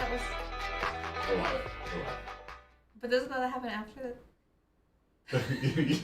that was... I love it. But doesn't that happen after that? It's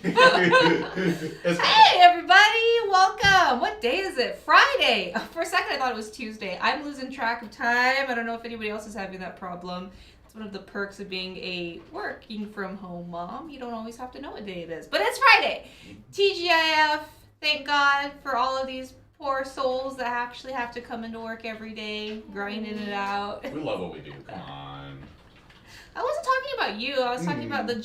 Hey everybody, welcome! What day is it? Friday! For a second I thought it was Tuesday. I'm losing track of time. I don't know if anybody else is having that problem. It's one of the perks of being a working from home mom. You don't always have to know what day it is. But it's Friday! TGIF, thank God for all of these poor souls that actually have to come into work every day, grinding it out. We love what we do. Come on. I wasn't talking about you. I was talking about the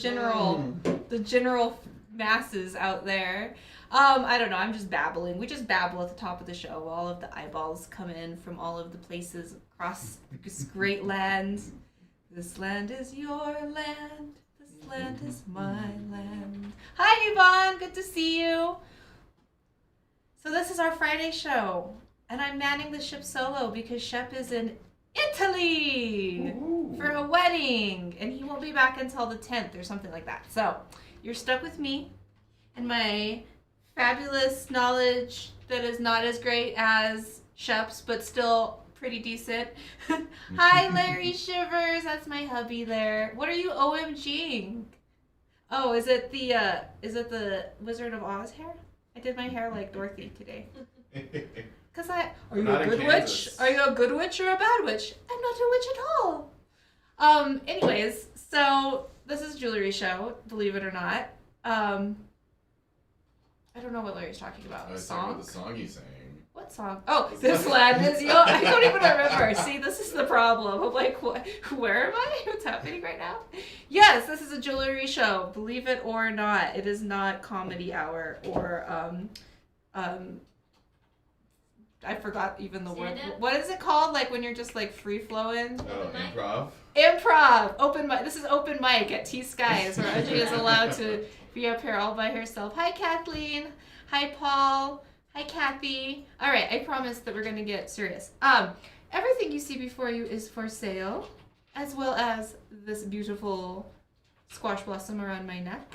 general masses out there. I don't know. I'm just babbling. We just babble at the top of the show. All of the eyeballs come in from all of the places across this great land. This land is your land. This land is my land. Hi, Yvonne. Good to see you. So this is our Friday show, and I'm manning the ship solo because Shep is in Italy for a wedding, and he won't be back until the 10th or something like that. So you're stuck with me and my fabulous knowledge that is not as great as Shep's, but still pretty decent. Hi, Larry Shivers. That's my hubby there. What are you OMGing? Oh, is it the Wizard of Oz hair? I did my hair like Dorothy today. Are you a good witch? Are you a good witch or a bad witch? I'm not a witch at all. Anyways, so this is Jewelry Show, believe it or not. I don't know what Larry's talking about. I was talking about the song you sang. What song? Oh, this land is yours. I don't even remember. See, this is the problem. I'm like, where am I? What's happening right now? Yes, this is a Jewelry Show, believe it or not. It is not comedy hour or I forgot even the word. What is it called? Like when you're just like free flowing? Oh, improv? Improv. Open mic. This is open mic at T.Skies where Angie is allowed to be up here all by herself. Hi, Kathleen. Hi, Paul. Hi, Kathy. All right, I promise that we're going to get serious. Everything you see before you is for sale, as well as this beautiful squash blossom around my neck.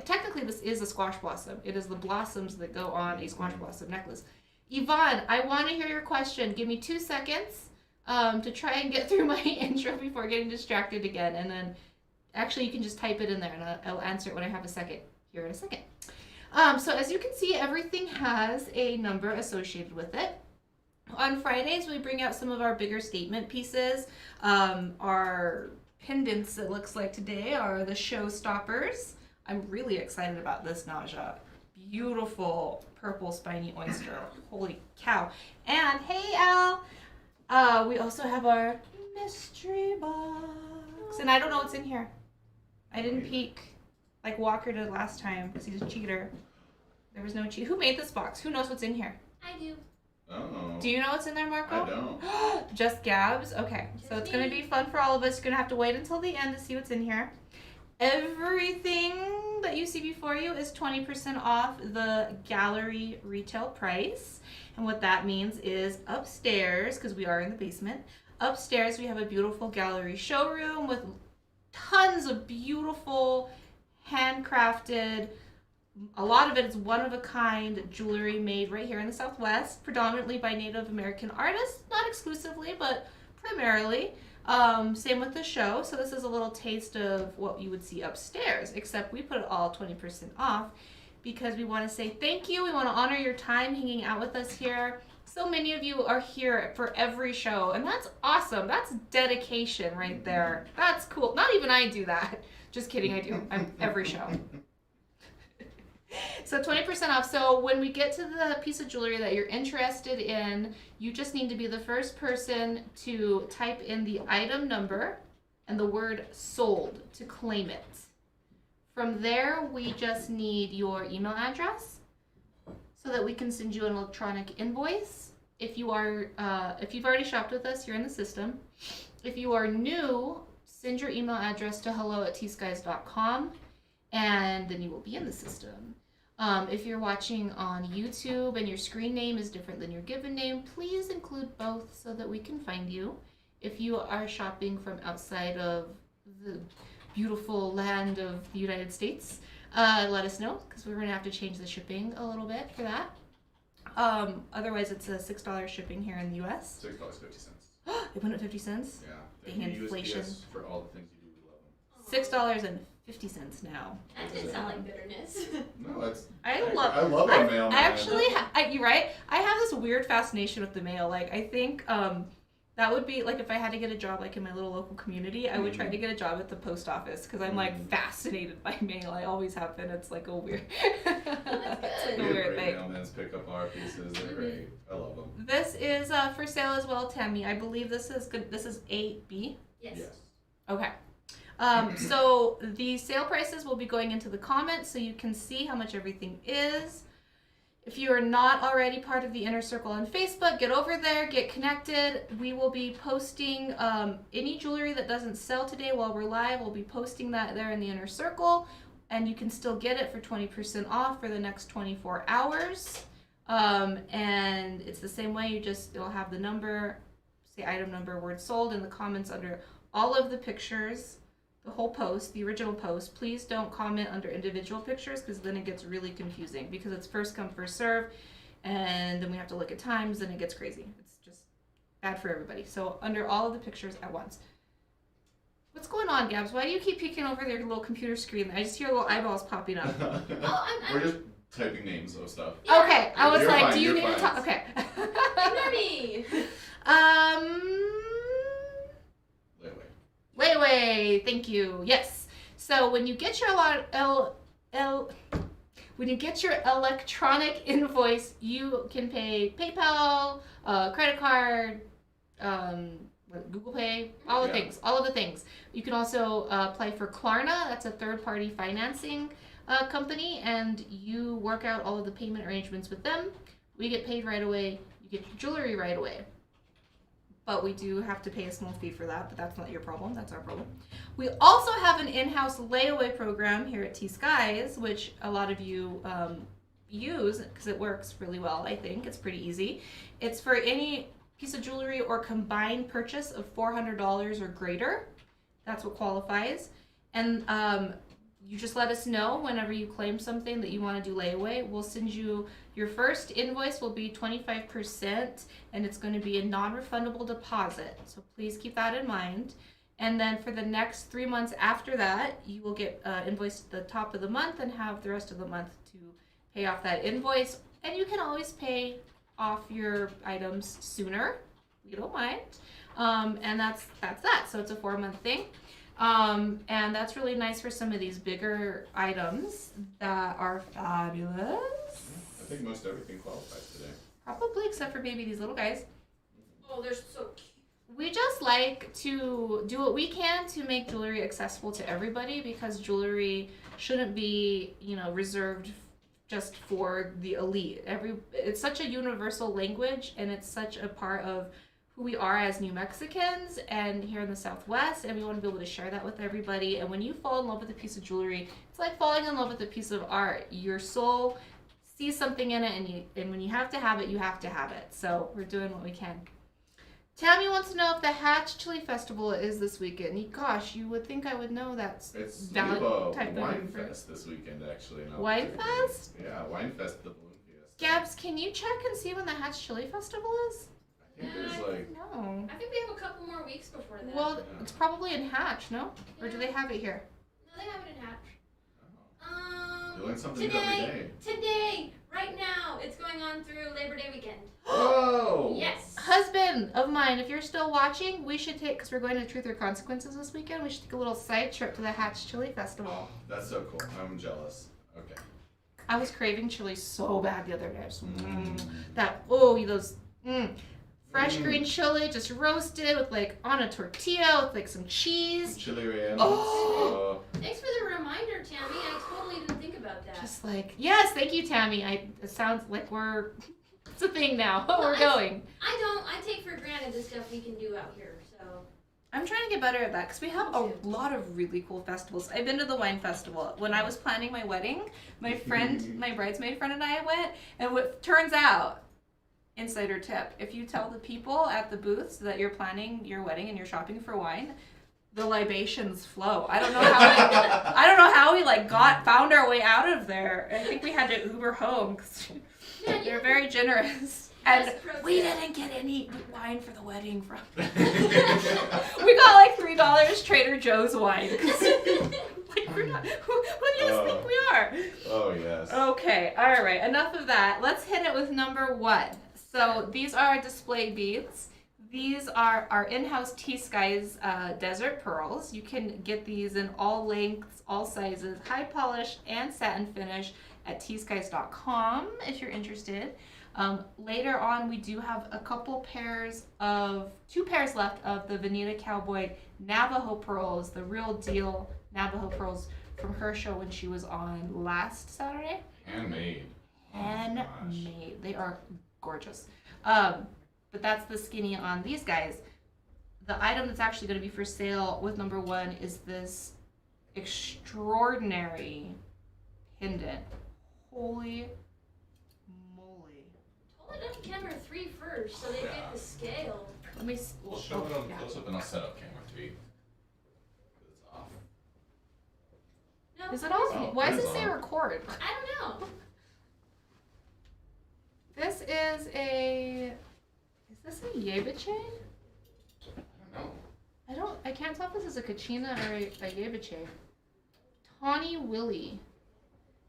Technically this is a squash blossom. It is the blossoms that go on a squash blossom necklace. Yvonne, I want to hear your question. Give me 2 seconds to try and get through my intro before getting distracted again. And then, actually, you can just type it in there, and I'll answer it when I have a second. Here in a second. So as you can see, everything has a number associated with it. On Fridays, we bring out some of our bigger statement pieces. Our pendants, it looks like today, are the showstoppers. I'm really excited about this nausea. Beautiful purple spiny oyster. Holy cow. And hey, Al, we also have our mystery box. And I don't know what's in here. I didn't peek like Walker did last time because he's a cheater. There was no cheat. Who made this box? Who knows what's in here? I do. Oh. Do you know what's in there, Marco? I don't. Just Gabs? Okay. So it's going to be fun for all of us. You're going to have to wait until the end to see what's in here. Everything that you see before you is 20% off the gallery retail price. And what that means is upstairs, because we are in the basement, upstairs we have a beautiful gallery showroom with tons of beautiful handcrafted, a lot of it is one-of-a-kind jewelry made right here in the Southwest, predominantly by Native American artists, not exclusively, but primarily. Same with the show, so this is a little taste of what you would see upstairs, except we put it all 20% off because we want to say thank you. We want to honor your time hanging out with us here. So many of you are here for every show, and that's awesome. That's dedication right there. That's cool. Not even I do that. Just kidding, I do. I'm every show. So 20% off. So when we get to the piece of jewelry that you're interested in, you just need to be the first person to type in the item number and the word sold to claim it. From there, we just need your email address so that we can send you an electronic invoice. If you are, if you've already shopped with us, you're in the system. If you are new, send your email address to hello@tskies.com and then you will be in the system. If you're watching on YouTube and your screen name is different than your given name, please include both so that we can find you. If you are shopping from outside of the beautiful land of the United States, let us know because we're going to have to change the shipping a little bit for that. Otherwise, it's a $6 shipping here in the U.S. $6.50. It went up 50 cents? Yeah. Dang Thank you, inflation. USPS, for all the things you do. We love them. $6.50 now. That didn't sound like bitterness. No, it's. I love our mailman. Actually, you're right. I have this weird fascination with the mail. Like, I think that would be, like, if I had to get a job, like, in my little local community, I would try to get a job at the post office because I'm, like, fascinated by mail. I always have been. It's, like, a weird, it's like We a have weird great thing. mailmen pick up our pieces. They're great. I love them. This is for sale as well, Tammy. I believe this is good. This is 8B. Yes. Okay. So the sale prices will be going into the comments so you can see how much everything is. If you are not already part of the Inner Circle on Facebook, get over there, get connected. We will be posting any jewelry that doesn't sell today while we're live. We'll be posting that there in the Inner Circle, and you can still get it for 20% off for the next 24 hours. And it's the same way. It'll have the number, say item number, word sold in the comments under all of the pictures. The whole post, the original post. Please don't comment under individual pictures because then it gets really confusing because it's first come, first serve, and then we have to look at times and it gets crazy. It's just bad for everybody. So under all of the pictures at once. What's going on, Gabs? Why do you keep peeking over their little computer screen? I just hear little eyeballs popping up. We're just typing names of stuff. Yeah. Okay, I was You're like, fine, do you you're need to fine. talk? Okay. Ignore me. Layaway, thank you. Yes. So when you get your when you get your electronic invoice, you can pay PayPal, credit card, Google Pay, all the things, all of the things. You can also apply for Klarna. That's a third-party financing company, and you work out all of the payment arrangements with them. We get paid right away. You get your jewelry right away. But we do have to pay a small fee for that, but that's not your problem. That's our problem. We also have an in-house layaway program here at T.Skies, which a lot of you use because it works really well, I think. It's pretty easy. It's for any piece of jewelry or combined purchase of $400 or greater. That's what qualifies. And you just let us know whenever you claim something that you want to do layaway. We'll send you your first invoice will be 25%, and it's going to be a non-refundable deposit. So please keep that in mind. And then for the next 3 months after that, you will get invoiced at the top of the month and have the rest of the month to pay off that invoice. And you can always pay off your items sooner. We don't mind. And that's that. So it's a 4-month thing. And that's really nice for some of these bigger items that are fabulous. I think most everything qualifies today. Probably, except for maybe these little guys. Oh, they're so cute. We just like to do what we can to make jewelry accessible to everybody because jewelry shouldn't be, reserved just for the elite. It's such a universal language, and it's such a part of who we are as New Mexicans and here in the Southwest, and we want to be able to share that with everybody. And when you fall in love with a piece of jewelry, it's like falling in love with a piece of art. Your soul sees something in it, and when you have to have it, you have to have it. So we're doing what we can. Tammy wants to know if the Hatch Chili Festival is this weekend. Gosh, you would think I would know that. It's type Wine of Fest this weekend, actually. Wine Fest? Yeah, Wine Fest, the balloon fiesta. Gabs, can you check and see when the Hatch Chili Festival is? I think there's like. No. I think we have a couple more weeks before that. Well, it's probably in Hatch, no? Or do they have it here? No, they have it in Hatch. You learn something new every day. Today, right now, it's going on through Labor Day weekend. Whoa! Yes. Husband of mine, if you're still watching, we should take, because we're going to Truth or Consequences this weekend, we should take a little side trip to the Hatch Chili Festival. That's so cool. I'm jealous. Okay. I was craving chili so bad the other day. Fresh green chili, just roasted with on a tortilla with some cheese. Chili rellenos. Oh. Thanks for the reminder, Tammy. I totally didn't think about that. Just yes, thank you, Tammy. It sounds like it's a thing now. We're going. I take for granted the stuff we can do out here, so. I'm trying to get better at that because we have a lot of really cool festivals. I've been to the wine festival. When I was planning my wedding, my bridesmaid friend and I went, and what turns out, insider tip, if you tell the people at the booths that you're planning your wedding and you're shopping for wine, the libations flow. I don't know how we like found our way out of there. I think we had to Uber home because they're very generous. And we didn't get any wine for the wedding from. We got like $3 Trader Joe's wine. Like we're not. Who do you think we are? Oh yes. Okay. All right. Enough of that. Let's hit it with number 1. So these are our display beads. These are our in-house T.Skies desert pearls. You can get these in all lengths, all sizes, high polish and satin finish at tskies.com if you're interested. Later on, we do have two pairs left of the Anita Cowboy Navajo Pearls, the real deal Navajo Pearls from her show when she was on last Saturday. Handmade. Handmade. They are gorgeous. But that's the skinny on these guys. The item that's actually going to be for sale with number 1 is this extraordinary pendant. Holy moly. Hold it up to camera 3 first so they get the scale. Let me We'll show it on close up and I'll set up camera 3. It's off. No, Is it off? Oh, Why does it it is say on. record? I don't know. This is a... Is this a yebiche? I don't know. I can't tell if this is a kachina or a yebiche. Tawny Willie.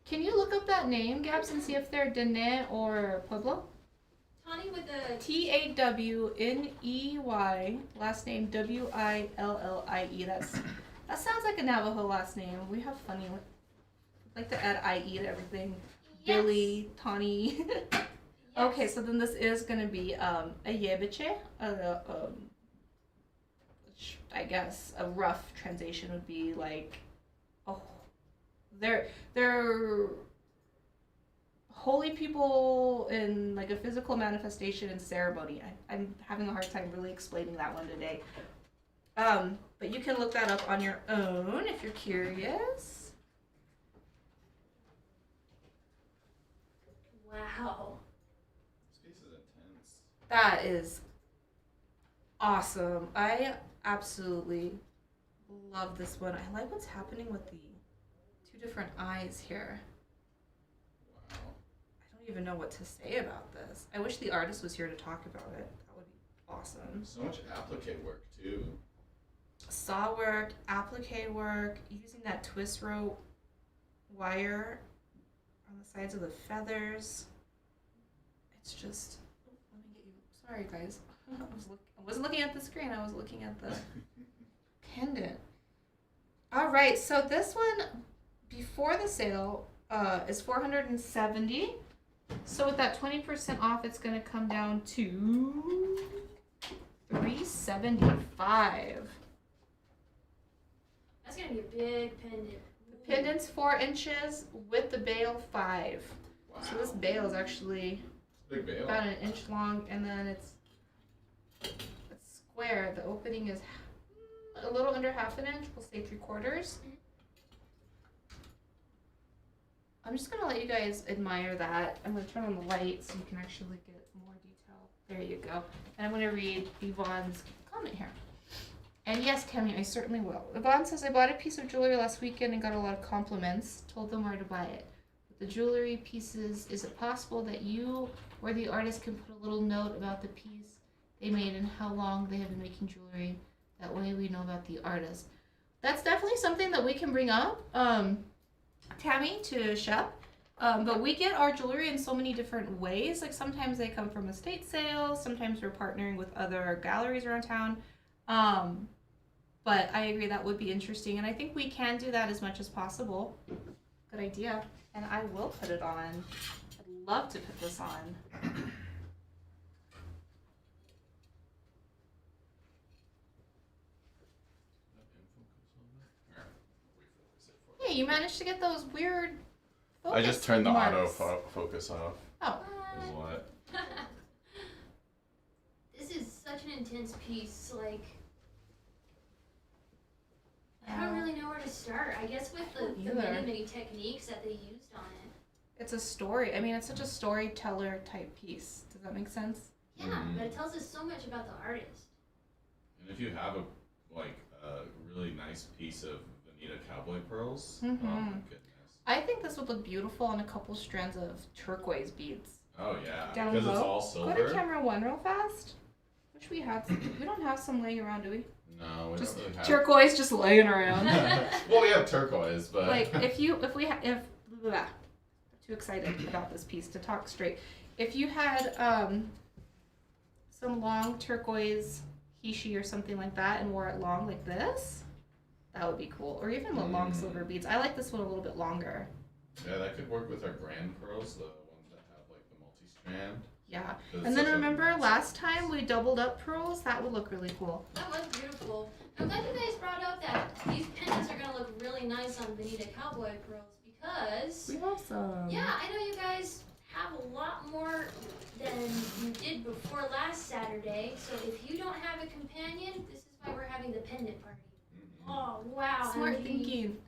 Can you look up that name, Gabs, and see if they're Dene or Pueblo? Tawny with a Tawney, last name Willie. That sounds like a Navajo last name. We have funny, like to add IE to everything. Yes. Billy, Tawny. Yes. Okay, so then this is gonna be a yebiche. Which I guess a rough translation would be like, they're holy people in like a physical manifestation and ceremony. I'm having a hard time really explaining that one today. But you can look that up on your own if you're curious. Wow. This piece is intense. That is awesome. I absolutely love this one. I like what's happening with the 2 different eyes here. Wow. I don't even know what to say about this. I wish the artist was here to talk about it. That would be awesome. So much applique work too. Saw work, applique work, using that twist rope wire on the sides of the feathers. It's just, let me get you, sorry guys. I wasn't looking at the screen, I was looking at the pendant. All right, so this one before the sale is $470. So with that 20% off, it's gonna come down to $375. That's gonna be a big pendant. The pendant's 4 inches with the bail 5. Wow. So this bail is actually Big bail. about 1 inch long, and then it's square. The opening is a little under 1/2 inch. We'll say 3/4. I'm just gonna let you guys admire that. I'm gonna turn on the light so you can actually get more detail. There you go. And I'm gonna read Yvonne's comment here. And yes, Tammy, I certainly will. Yvonne says, I bought a piece of jewelry last weekend and got a lot of compliments. Told them where to buy it. With the jewelry pieces, is it possible that you or the artist can put a little note about the piece they made and how long they have been making jewelry? That way we know about the artist. That's definitely something that we can bring up, Tammy, to Shep. But we get our jewelry in so many different ways. Like sometimes they come from estate sales. Sometimes we're partnering with other galleries around town. But I agree that would be interesting. And I think we can do that as much as possible. Good idea. And I will put it on. I'd love to put this on. Hey, you managed to get those weird focus I just turned the marks. focus off. Oh. Is what? This is such an intense piece. Like, I Yeah. don't really know where to start. I guess with the Either. many techniques that they used on it. It's a story. I mean, it's such a storyteller type piece. Does that make sense? Yeah, but it tells us so much about the artist. And if you have a really nice piece of Anita Cowboy Pearls. Mm-hmm. Oh my goodness. I think this would look beautiful on a couple strands of turquoise beads. Oh yeah, Down because low. it's all Go silver. to camera 1 real fast. Wish we had some. We don't have some laying around, do we? No, we Just don't really have. turquoise just laying around. Well, we have turquoise, but Like blah, too excited about this piece to talk straight. If you had some long turquoise hishi or something like that and wore it long like this, that would be cool. Or even the long silver beads. I like this one a little bit longer. yeah, that could work with our grand pearls, the ones that have like the multi-strand. Yeah. 'Cause And it's then such a remember nice last piece. time we doubled up pearls? That would look really cool. That was beautiful. I'm glad you guys brought up that these pendants are gonna look really nice on Anita Cowboy Pearls because We have some. yeah, I know you guys have a lot more than you did before last Saturday. So if you don't have a companion, this is why we're having the pendant party. Oh wow! Smart Andy. thinking.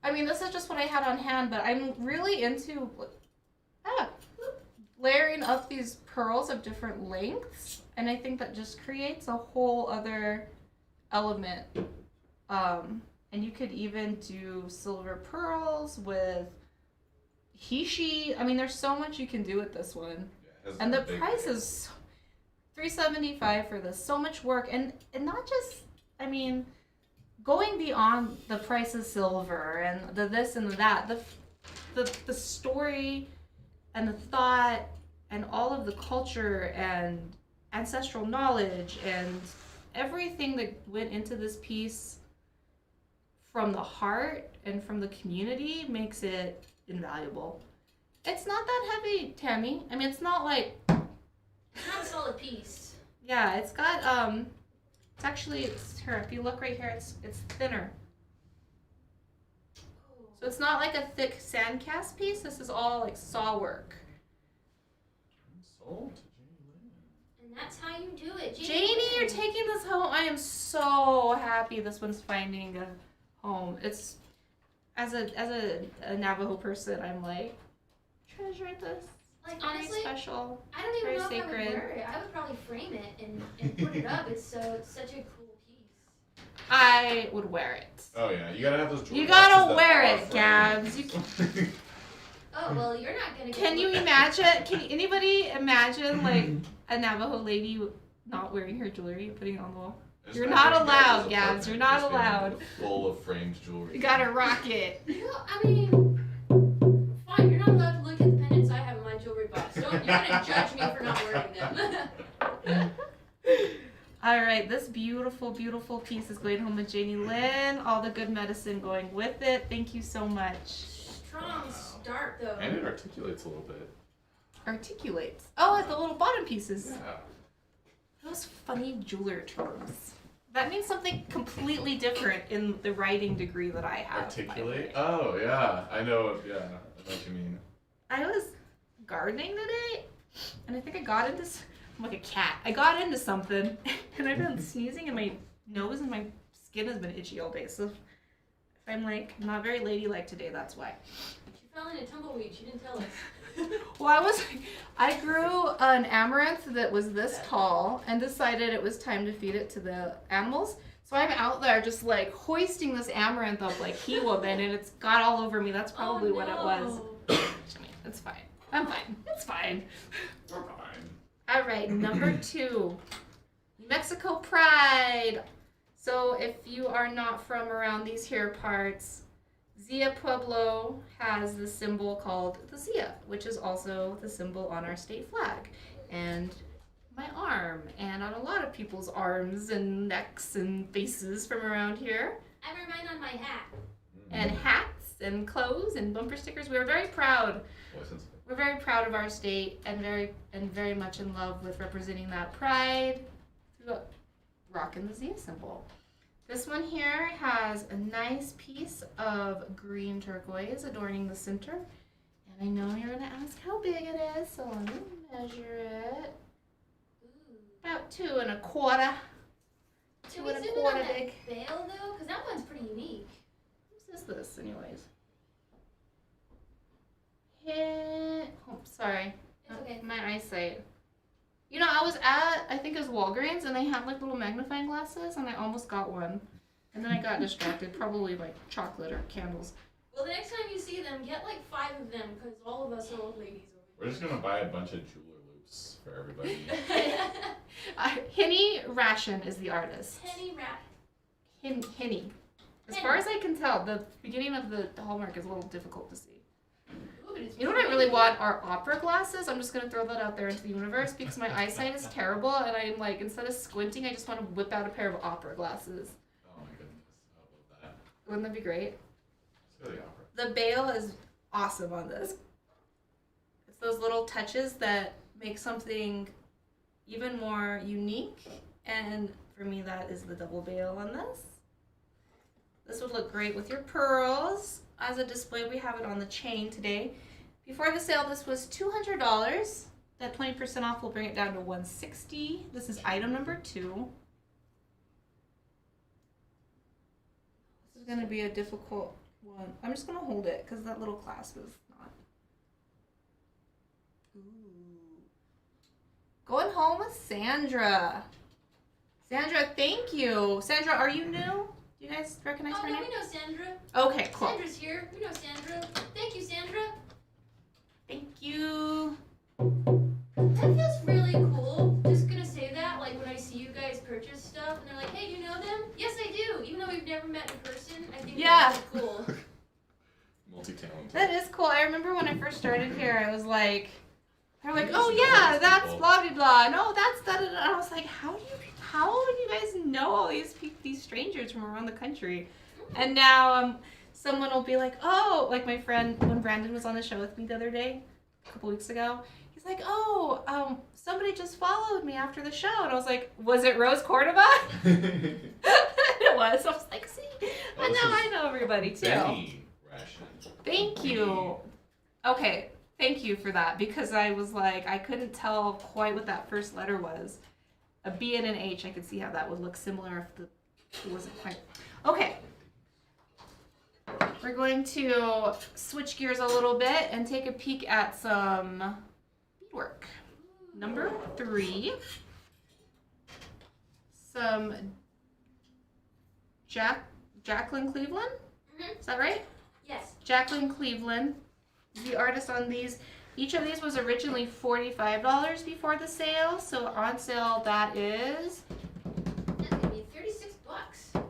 I mean, this is just what I had on hand, but I'm really into layering up these pearls of different lengths, and I think that just creates a whole other element. And you could even do silver pearls with hishi. I mean, there's so much you can do with this one. Yeah, it has And a the big price base. is $375 for this. So much work, and not just. I mean, going beyond the price of silver and the this and the that. The story and the thought and all of the culture and ancestral knowledge and everything that went into this piece from the heart and from the community makes it invaluable. It's not that heavy, Tammy. I mean, it's not like, It's not a solid piece. yeah, it's got it's actually, it's here, if you look right here, it's thinner. So it's not like a thick sand cast piece. This is all like saw work. Sold to Janie Lynn. And that's how you do it. Janie, you're taking this home. I am so happy this one's finding a home. It's as a Navajo person, I'm like, treasure this. Like, It's very honestly, special. I don't even Very know if I sacred. would wear it. I would probably frame it and put it up. It's such a cool piece. I would wear it. Oh yeah, you gotta have those. You jewelry gotta boxes that wear are it, framed. Gabs. You Oh well, you're not gonna. Can you imagine? Can anybody imagine like a Navajo lady not wearing her jewelry, putting it on the wall? Just You're imagine not you guys' allowed, Gabs. apartment You're not just being allowed. Full of framed jewelry. You gotta rock it. Well, I mean, fine. You're not allowed to look at the pendants I have in my jewelry box. You're gonna judge me for not wearing them. All right, this beautiful, beautiful piece is going home with Janie Lynn. All the good medicine going with it. Thank you so much. Strong start though. And it articulates a little bit. Articulates. Oh, at the little bottom pieces. Yeah. Those funny jeweler terms. That means something completely different in the writing degree that I have. by the Articulate? way. Oh yeah, I know. Yeah, I know what you mean. I was gardening today, and I think I got into. I'm like a cat. I got into something, and I've been sneezing, and my nose and my skin has been itchy all day. So if I'm like not very ladylike today, that's why. She fell in a tumbleweed. She didn't tell us. Well, I grew an amaranth that was this tall, and decided it was time to feed it to the animals. So I'm out there just like hoisting this amaranth up like he woman, and it's got all over me. That's probably what it was. It's fine. I'm fine. It's fine. We're fine. All right, number 2, New Mexico Pride. So if you are not from around these here parts, Zia Pueblo has the symbol called the Zia, which is also the symbol on our state flag, and my arm, and on a lot of people's arms and necks and faces from around here, I wear mine on my hat. and hats and clothes and bumper stickers. We are very proud. We're very proud of our state and very much in love with representing that pride through rocking the Zia symbol. This one here has a nice piece of green turquoise adorning the center. And I know you're going to ask how big it is, so let me measure it. Ooh. About 2 1/4. Can 2 we zoom in 1/4 on that big. veil though? Because that one's pretty unique. Whose is this, anyways? Oh, sorry. It's okay. My eyesight. You know, I think it was Walgreens, and they had like little magnifying glasses, and I almost got one. And then I got distracted, probably by chocolate or candles. Well, the next time you see them, get like 5 of them, because all of us are old ladies over We're just gonna buy a bunch of jeweler loops for everybody. here. Henny Ration is the artist. Penny wrap. Henny. As far as I can tell, the beginning of the hallmark is a little difficult to see. Ooh, but it's You know what I really want are opera glasses. I'm just gonna throw that out there into the universe because my eyesight is terrible, and I'm like, instead of squinting, I just want to whip out a pair of opera glasses. Oh my goodness, I love that. Wouldn't that be great? Let's go to the opera. The bail is awesome on this. It's those little touches that make something even more unique, and for me, that is the double bail on this. This would look great with your pearls. As a display, we have it on the chain today. Before the sale, this was $200. That 20% off will bring it down to $160. This is item number 2. This is going to be a difficult one. I'm just going to hold it because that little clasp is not. Ooh. Going home with Sandra. Sandra, thank you. Sandra, are you new? Do you guys recognize her Oh, no, name? we know Sandra. Okay, cool. Sandra's here. We know Sandra. Thank you, Sandra. Thank you. That feels really cool. Just gonna say that, like when I see you guys purchase stuff and they're like, hey, do you know them? Yes, I do. Even though we've never met in person, I think Yeah. that's really cool. Multi-talented. That is cool. I remember when I first started here, I was like, they're like, You oh just know yeah, these that's people. blah blah blah. No, that's da da da. And I was like, how do you guys know all these these strangers from around the country? And now someone will be like, oh, like my friend when Brandon was on the show with me the other day, a couple weeks ago. He's like, oh, somebody just followed me after the show, and I was like, was it Rose Cordova? It was. I was like, see, Oh, and this now is I know everybody too. Benny ration. Thank you. Okay, thank you for that because I was like, I couldn't tell quite what that first letter was. A B and an H, I could see how that would look similar if it wasn't quite. Okay. We're going to switch gears a little bit and take a peek at some beadwork. Number 3. Some Jacqueline Cleveland? Mhm. Is that right? Yes. Jacqueline Cleveland is the artist on these. Each of these was originally $45 before the sale, so on sale that is That's gonna be $36.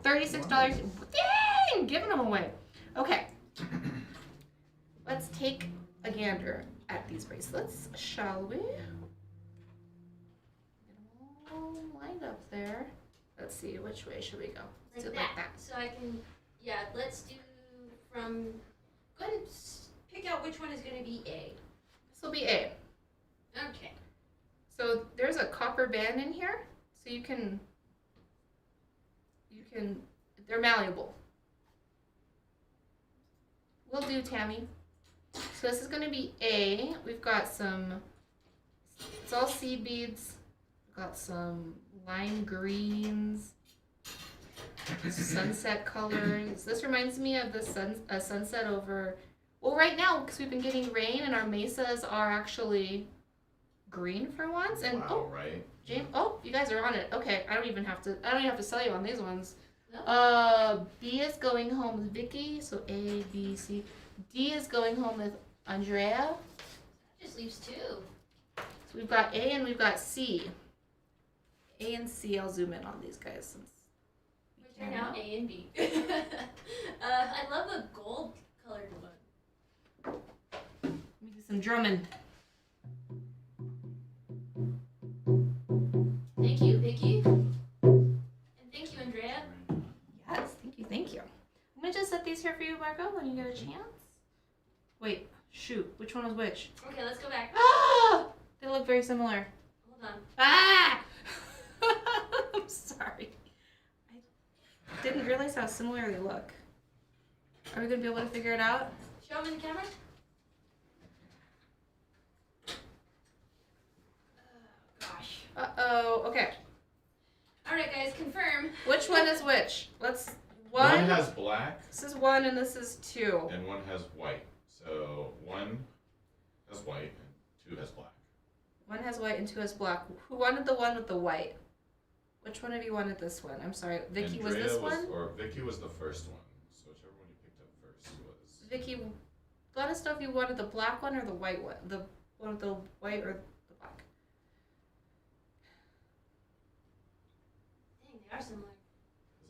$36. Dang! Giving them away. Okay. Let's take a gander at these bracelets, shall we? Get them all lined up there. Let's see, which way should we go? Let's do it like that. So I can, yeah, let's do from, go ahead and pick out which one is gonna be A. This will be A. Okay. So there's a copper band in here, so you can, they're malleable. Will do, Tammy. So this is going to be A. We've got some, it's all seed beads. We've got some lime greens, sunset colors. This reminds me of the sunset over, well, right now, because we've been getting rain and our mesas are actually green for once. And Wow, right? James, you guys are on it. Okay, I don't even have to sell you on these ones. No? B is going home with Vicky, so A, B, C. D is going home with Andrea. That just leaves 2. So we've got A and we've got C. A and C, I'll zoom in on these guys since. Which are now A and B. I love the gold colored one. Let me do some drumming. Thank you, Vicky. And thank you, Andrea. Yes, thank you. I'm gonna just set these here for you, Marco, when you get a chance. Wait, shoot, which one was which? Okay, let's go back. Ah! They look very similar. Hold on. Ah! I'm sorry. I didn't realize how similar they look. Are we gonna be able to figure it out? Show them in the camera. Oh, gosh. Uh-oh, okay. Alright, guys, confirm. Which one is which? Let's, One one, has black this is 1 and this is 2. and one has white. So 1 has white and 2 has black. 1 has white and 2 has black. Who wanted the one with the white? Which one of you wanted this one? I'm sorry. Vicky, was Andrea this one? Or Vicky was the first one. So whichever one you picked up first was. Vicky, let us know if you wanted the black one or the white one. The one with the white or the black. Dang, they are similar.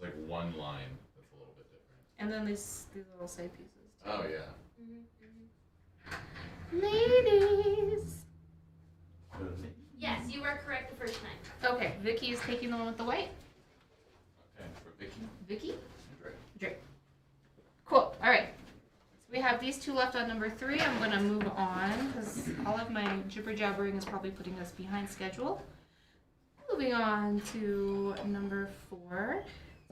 There's like one line that's a little bit different. And then these little side pieces. Oh yeah. Ladies. Yes, you were correct the first time. Okay, Vicky is taking the one with the white. Okay, for Vicky. Vicky? Andrea. Drake. Cool. All right. So we have these two left on number 3. I'm going to move on because all of my jibber jabbering is probably putting us behind schedule. Moving on to number 4.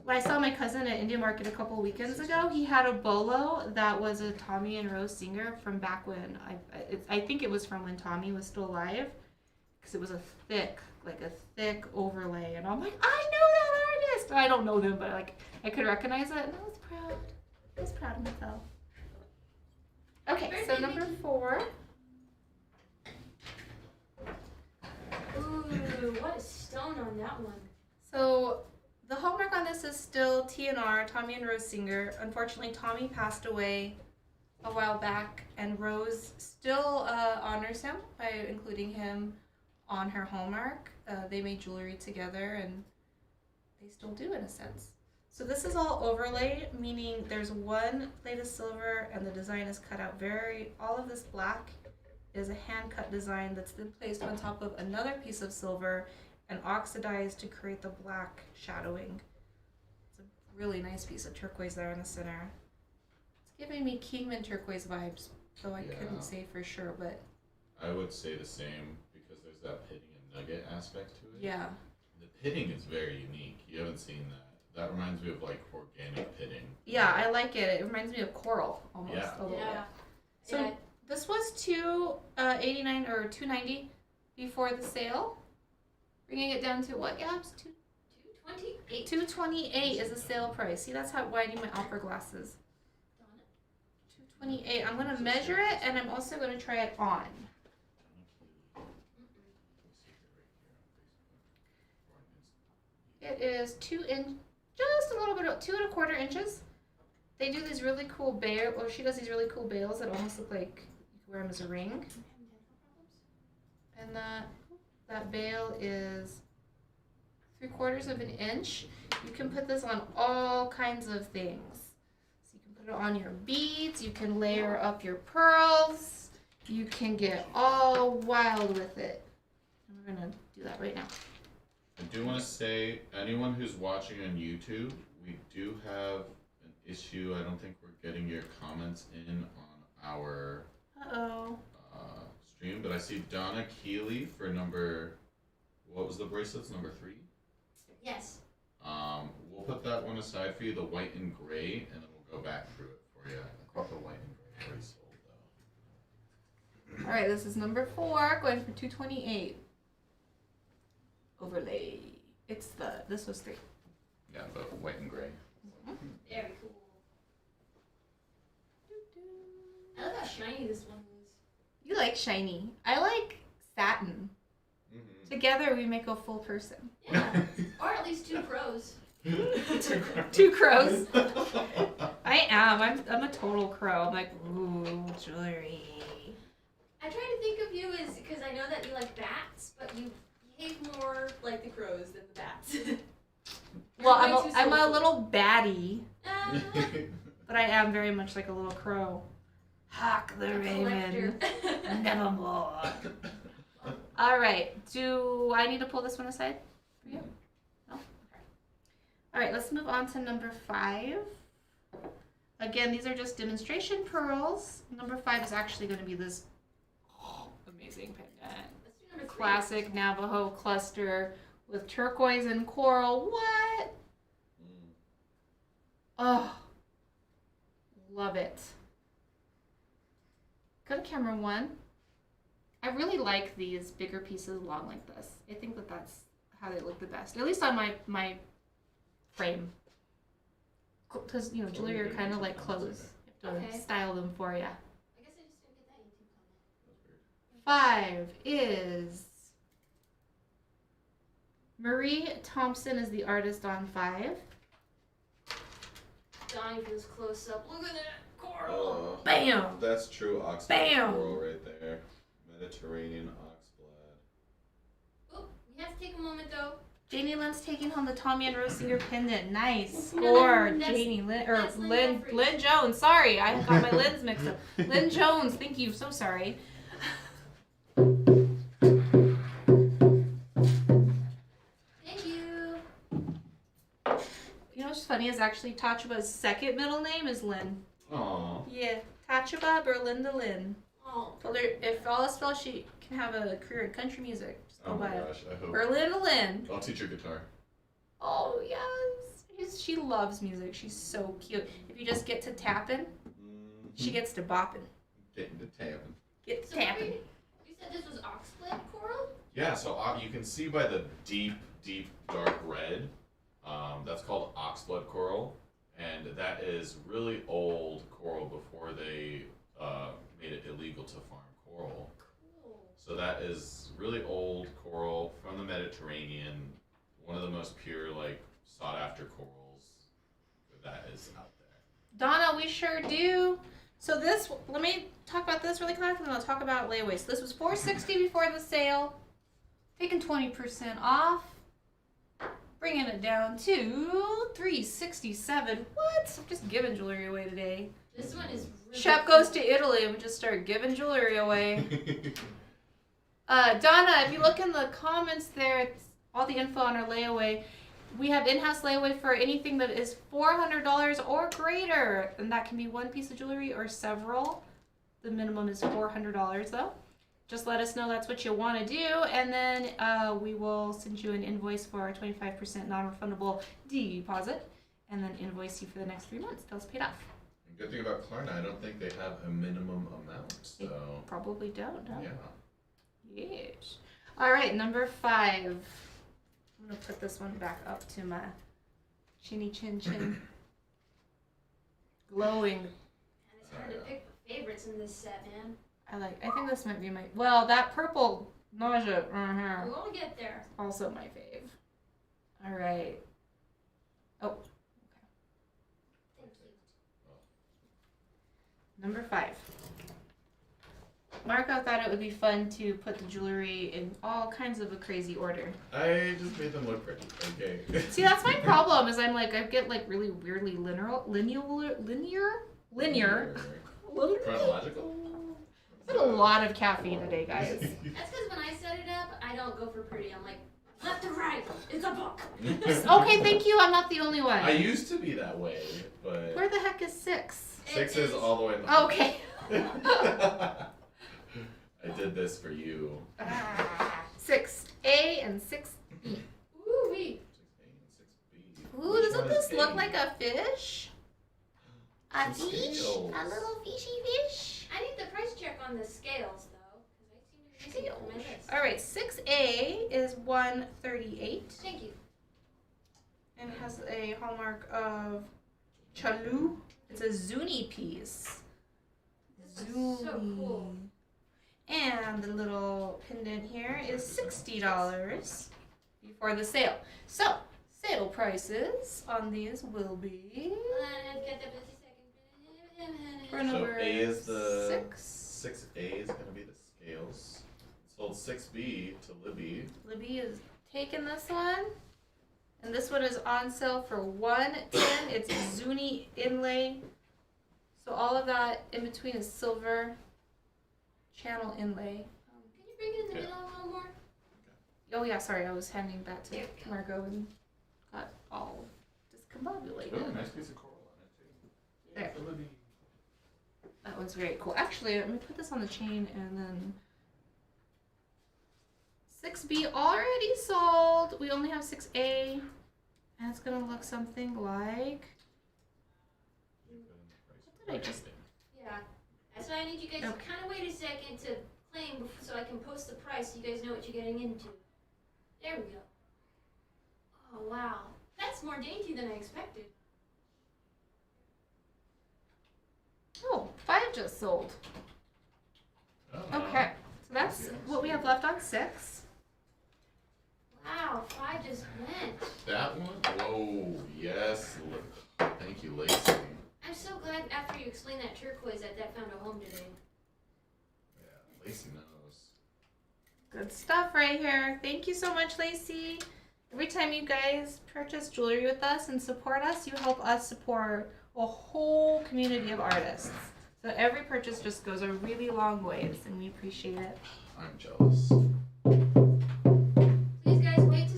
When I saw my cousin at Indian Market a couple weekends ago, he had a bolo that was a Tommy and Rose singer from back when I think it was from when Tommy was still alive, because it was a thick overlay, and I'm like, I know that artist. I don't know them, but like I could recognize it, and I was proud. I was proud of myself. Okay, so number 4. Ooh, what a stone on that one. So the hallmark on this is still T&R, Tommy and Rose Singer. Unfortunately, Tommy passed away a while back, and Rose still honors him by including him on her hallmark. They made jewelry together, and they still do in a sense. So this is all overlay, meaning there's one plate of silver, and the design is cut out all of this black is a hand-cut design that's then placed on top of another piece of silver and oxidized to create the black shadowing. It's a really nice piece of turquoise there in the center. It's giving me Kingman turquoise vibes, though I couldn't say for sure, but... I would say the same because there's that pitting and nugget aspect to it. Yeah. The pitting is very unique. You haven't seen that. That reminds me of like organic pitting. Yeah, I like it. It reminds me of coral almost a little bit. So this was $289 or $290 before the sale. Bringing it down to what, Gabs? $228. $228 is the sale price. See, that's why I need my opera glasses. $228. I'm gonna measure it, and I'm also gonna try it on. It is 2 inch, just a little bit, 2¼ inches. They do these really cool bail, or she does these really cool bails that almost look like you can wear them as a ring. And that bail is 3/4 inch. You can put this on all kinds of things. So you can put it on your beads, you can layer up your pearls, you can get all wild with it. And we're gonna do that right now. I do want to say, anyone who's watching on YouTube, we do have an issue. I don't think we're getting your comments in on our stream, but I see Donna Keeley for what was the bracelets, number 3? Yes. We'll put that one aside for you, the white and gray, and then we'll go back through it for you. I think the white and gray already sold though. All right, this is number 4, going for $228. Overlay. This was 3. Yeah, the white and gray. Very cool. I love how shiny this one is. You like shiny. I like satin. Mm-hmm. Together we make a full person. Yeah. Or at least 2 crows. 2 crows. I am. I'm a total crow. I'm like, ooh, jewelry. I try to think of you as, because I know that you like bats, but you behave more like the crows than the bats. Well, I'm a little baddie, Uh, but I am very much like a little crow. Hawk the raven, nevermore. All right. Do I need to pull this one aside for you? No? Okay. All right, let's move on to number 5. Again, these are just demonstration pearls. Number 5 is actually going to be this amazing pendant. Let's do number 3. Classic Navajo cluster with turquoise and coral. What? Oh, love it. Go to camera 1. I really like these bigger pieces long like this. I think that that's how they look the best, at least on my frame. Because, you know, jewelry are kind of like clothes. You have to style them for you. I guess I just didn't get that YouTube comment. 5 is Marie Thompson is the artist on 5. Dying for this close up. Look at that coral. Bam! That's true oxblood Bam! coral right there. Mediterranean oxblood. Oh, we have to take a moment though. Janie Lynn's taking home the Tommy and Rose Singer pendant. Nice No, score, that's- Janie Lynn or that's Lynn Lynn Jeffries. Lynn Jones. Sorry, I got my Lynn's mixed up. Lynn Jones, thank you. So sorry. Thank you. You know what's funny is actually Tachuba's second middle name is Lynn. Aww. Yeah, Tachuba Berlinda Lynn. Oh. Told her if all else fails, she can have a career in country music. Just go Oh my by it. gosh, I hope. Berlinda Lynn. I'll teach her guitar. Oh yes, she loves music. She's so cute. If you just get to tapping, she gets to bopping. Getting to tapping. Get to So tapping. you said this was oxblood coral? Yeah, so you can see by the deep, deep dark red, that's called oxblood coral, and that is really old coral before they made it illegal to farm coral. Cool. So that is really old coral from the Mediterranean, one of the most pure, like, sought after corals that is out there. Donna, we sure do. So this, let me talk about this really quick, and then I'll talk about layaway. So this was $460 before the sale, taking 20% off, bringing it down to $367. What? I'm just giving jewelry away today. This one is really Shep goes to Italy and we just start giving jewelry away. Donna, if you look in the comments there, it's all the info on our layaway. We have in-house layaway for anything that is $400 or greater. And that can be one piece of jewelry or several. The minimum is $400 though. Just let us know that's what you want to do. And then we will send you an invoice for a 25% non-refundable deposit. And then invoice you for the next 3 months. That's paid off. Good thing about Klarna, I don't think they have a minimum amount, so. Probably don't, no? Yeah. Yes. All right, number 5. I'm gonna put this one back up to my chinny chin chin. Glowing. And it's hard to pick favorites in this set, man. I think this might be my. Well, that purple nausea. We won't get there. Also my fave. All right. Oh, Thank you. number 5. Marco thought it would be fun to put the jewelry in all kinds of a crazy order. I just made them look pretty. Okay. See, that's my problem. Is I get like really weirdly linear. Chronological? Had a lot of caffeine today, guys. That's because when I set it up, I don't go for pretty. I'm like, left to right. It's a book. Okay, thank you. I'm not the only one. I used to be that way, but Where the heck is 6? 6 is all the way in the Okay. I did this for you. 6A and 6B. Ooh wee. 6A and 6B. Ooh, Which doesn't one this is look A? like a fish? A Some fish? scales. A little fishy fish? I need the price check on the scales though, because I seem to be missing it from my list. All right, 6A is $138 Thank you. and has a hallmark of Chalu. It's a Zuni piece. This is so cool. And the little pendant here is $60 before the sale. So, sale prices on these will be for So number A is the 6. 6A is gonna be the scales. Sold 6B to Libby. Libby is taking this one. And this one is on sale for $110. It's Zuni inlay. So all of that in between is silver channel inlay. Can you bring it in the Yeah. middle a little more? Oh yeah, sorry, I was handing that to There we go. Margot and got all discombobulated. Oh, nice piece of coral on it too. There. For Libby. That one's very cool. Actually, let me put this on the chain and then 6B already sold. We only have 6A. And it's gonna look something like. What did I just? Yeah. That's why I need you guys to Okay. kind of wait a second to claim so I can post the price so you guys know what you're getting into. There we go. Oh, wow. That's more dainty than I expected. Oh, 5 just sold. Oh, Okay, so that's what we have left on 6. Wow, 5 just went. That one? Whoa, yes. Thank you, Lacey. I'm so glad after you explained that turquoise that found a home today. Yeah, Lacey knows. Good stuff right here. Thank you so much, Lacey. Every time you guys purchase jewelry with us and support us, you help us support a whole community of artists. So every purchase just goes a really long ways, and we appreciate it. I'm jealous. Please, guys, wait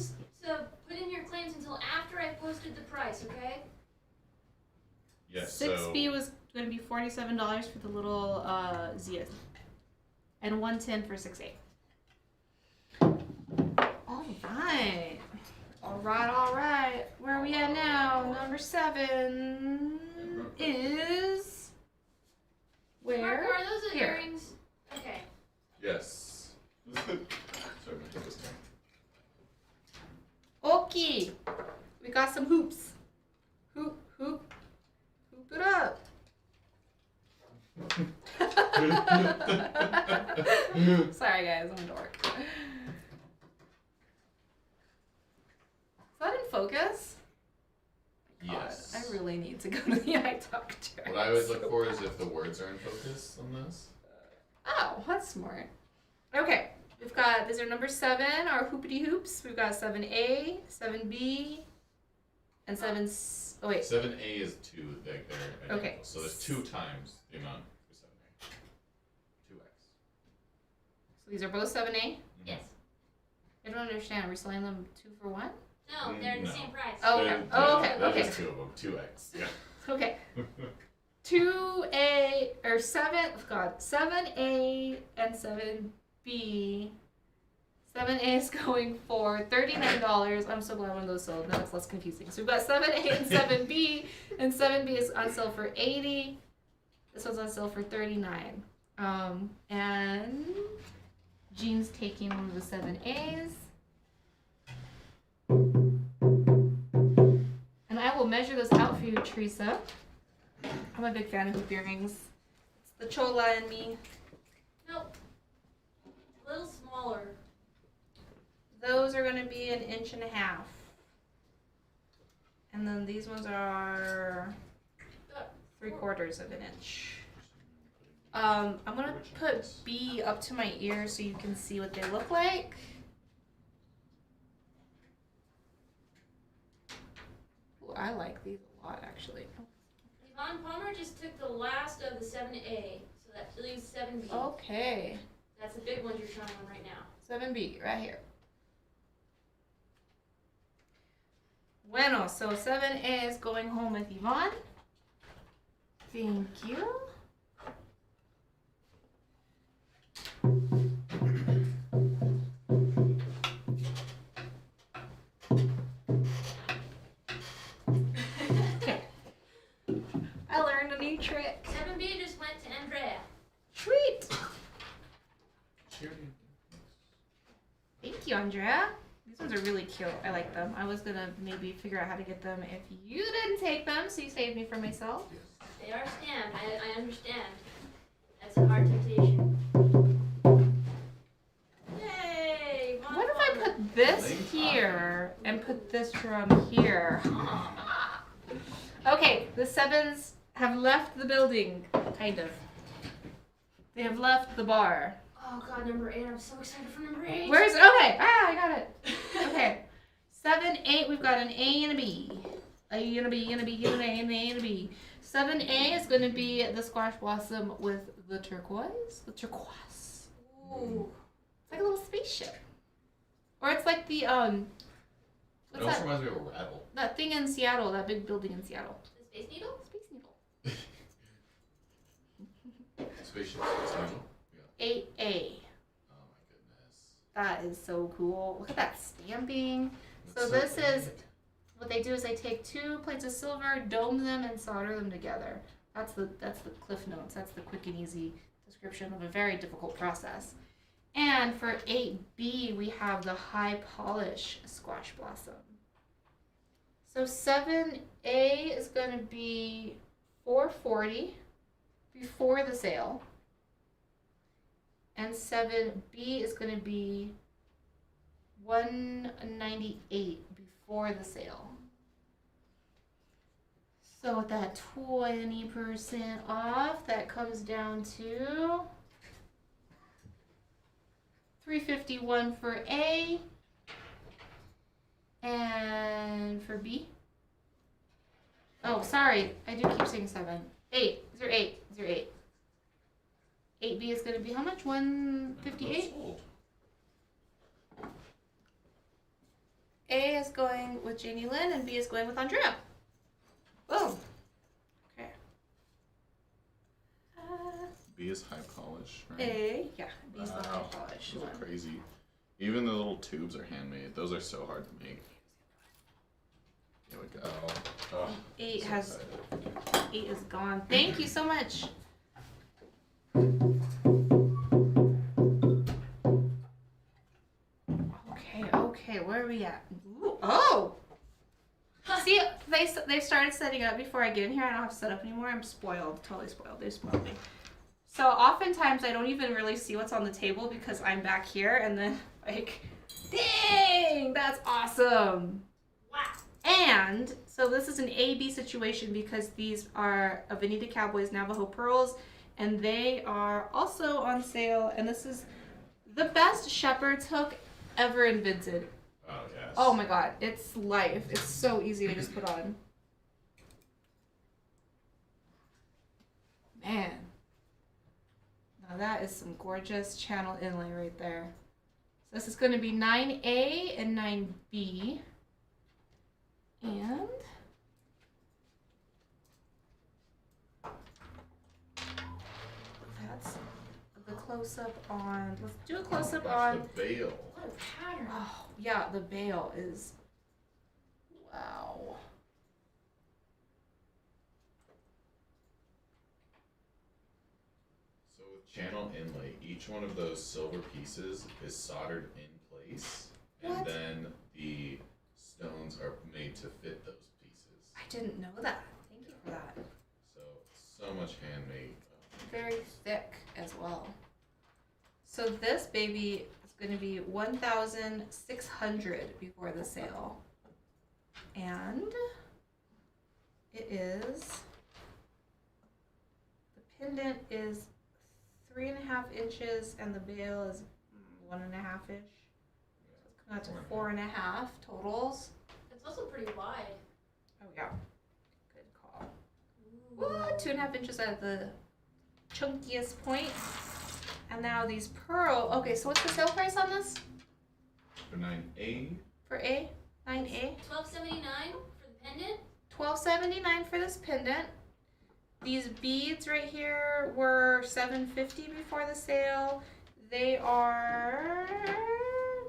to put in your claims until after I posted the price, okay? Yes, 6B was going to be $47 for the little Zia, and $110 for 6A. All right. Where are we at now? Number 7 is where? Marco, are those Here. earrings? Okay. yes. Sorry, my hip is down. Okay. We got some hoops. Hoop it up. Sorry guys, I'm a dork. Is that in focus? Yes. God, I really need to go to the eye doctor. What I always look for is if the words are in focus on this. Oh, that's smart. Okay, we've got, these are number 7, our hoopity hoops. We've got 7A, 7B, and 7, oh wait. 7A is 2, like they're identical. Okay. So there's 2 times the amount for 7A. 2x. So these are both 7A? Yes. I don't understand, are we selling them 2 for 1? No, they're the No. same price. Oh, okay. Oh, okay, That okay. is 2 of them. 2x. Yeah. Okay. 2A, or 7, oh God, 7A and 7B. 7A is going for $39. I'm so glad one of those sold. Now it's less confusing. So we've got 7A and 7B, and 7B is on sale for $80. This one's on sale for $39. And Jean's taking one of the 7As. And I will measure this out for you, Teresa. I'm a big fan of hoop earrings. It's the chola in me. Nope. A little smaller. Those are going to be 1.5 inches. And then these ones are 3/4 of an inch. I'm going to put B up to my ear so you can see what they look like. Ooh, I like these a lot, actually. Yvonne Palmer just took the last of the 7A, so that leaves 7B. Okay. That's the big ones you're trying on right now. 7B, right here. Bueno, so 7A is going home with Yvonne. Thank you. Okay. I learned a new trick. 7B just went to Andrea. Sweet. Cheerio. Thank you, Andrea. These ones are really cute. I like them. I was gonna maybe figure out how to get them if you didn't take them, so you saved me from myself. They are stamped. I understand. That's a hard temptation. Yay! Yvonne What if I Palmer. put this Link here and put this from here? Okay, the 7s have left the building, kind of. They have left the bar. Oh god, number 8. I'm so excited for number 8. Where's it? Okay, I got it. Okay, 7, 8, we've got an A and a B. A and a B and a B and an A and a B. 7A is going to be the squash blossom with the turquoise. The turquoise. Ooh. It's like a little spaceship. Or it's like the, It what's also that? reminds me of a rattle. That thing in Seattle, that big building in Seattle. The Space Needle? Space Needle. Spaceship. Needle. Yeah. 8A. Oh my goodness. That is so cool. Look at that stamping. So That's this is, what they do is they take 2 plates of silver, dome them, and solder them together. That's the cliff notes. That's the quick and easy description of a very difficult process. And for 8B, we have the high polish squash blossom. So 7A is going to be $440 before the sale. And 7B is going to be $198 before the sale. So with that 20% off, that comes down to $351 for A, and for B. Oh, sorry, I do keep saying 7. 8. Is there 8? Is there 8? 8B is gonna be how much? 158. A is going with Janie Lynn, and B is going with Andrea. Boom. Okay. B is high polish, right? A, yeah, B is the high Wow, polish those one. are crazy. Even the little tubes are handmade. Those are so hard to make. Here we go. Oh, 8 so has excited. 8 is gone. Thank you so much. Okay, where are we at? Ooh, oh! See, they started setting up before I get in here. I don't have to set up anymore. I'm spoiled, totally spoiled. They spoiled me. So oftentimes I don't even really see what's on the table because I'm back here, and then like, dang, that's awesome. Wow. And so this is an A-B situation because these are of Anita Cowboy's Navajo Pearls, and they are also on sale. And this is the best shepherd's hook ever invented. Oh, yes. Oh my god, it's life. It's so easy to just put on. Man. Now that is some gorgeous channel inlay right there. So this is going to be 9A and 9B. And that's the close-up on, let's do a close-up on, The bail. What a pattern. oh yeah, the bail is, wow. So with channel inlay, each one of those silver pieces is soldered in place, and What? then the stones are made to fit those pieces. I didn't know that. Thank you for that. So much handmade. Very thick as well. So this baby is going to be $1,600 before the sale. And it is, the pendant is 3.5 inches and the bail is 1.5-ish. So it's coming out to 4.5 totals. It's also pretty wide. Oh yeah, good call. What? 2.5 inches at the chunkiest point. And now these pearl. Okay, so what's the sale price on this? For 9A, For A? 9A? $12.79 for the pendant. $12.79 for this pendant. These beads right here were $7.50 before the sale. They are